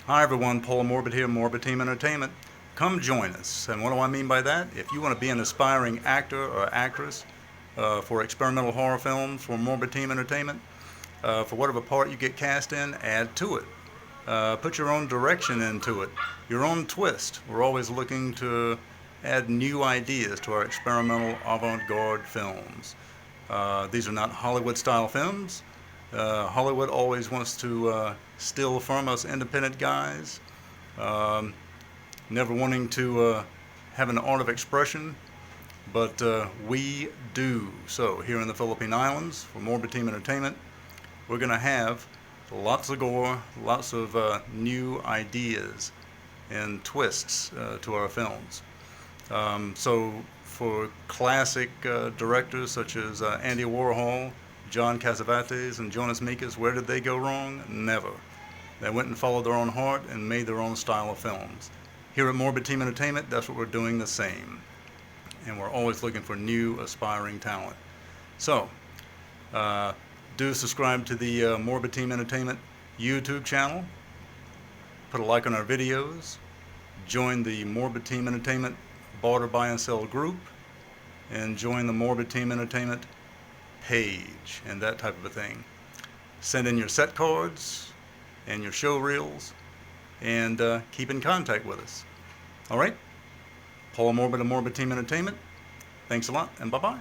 Hi everyone, Paul Morbid here, Morbid Team Entertainment. Come join us. And what do I mean by that? If you want to be an aspiring actor or actress for experimental horror films for Morbid Team Entertainment, for whatever part you get cast in, add to it. Put your own direction into it, your own twist. We're always looking to add new ideas to our experimental avant-garde films. These are not Hollywood-style films. Hollywood always wants to still firm us independent guys, never wanting to have an art of expression, but we do. So here in the Philippine Islands, for Morbid Team Entertainment, we're going to have lots of gore, lots of new ideas and twists to our films. So for classic directors such as Andy Warhol, John Cassavetes, and Jonas Mekas, where did they go wrong? Never. They went and followed their own heart and made their own style of films. Here at Morbid Team Entertainment, that's what we're doing the same. And we're always looking for new, aspiring talent. So, do subscribe to the Morbid Team Entertainment YouTube channel. Put a like on our videos. Join the Morbid Team Entertainment barter, buy, and sell group. And join the Morbid Team Entertainment page and that type of a thing. Send in your set cards and your show reels and keep in contact with us. All right? Paul Morbid of Morbid Team Entertainment. Thanks a lot and bye-bye.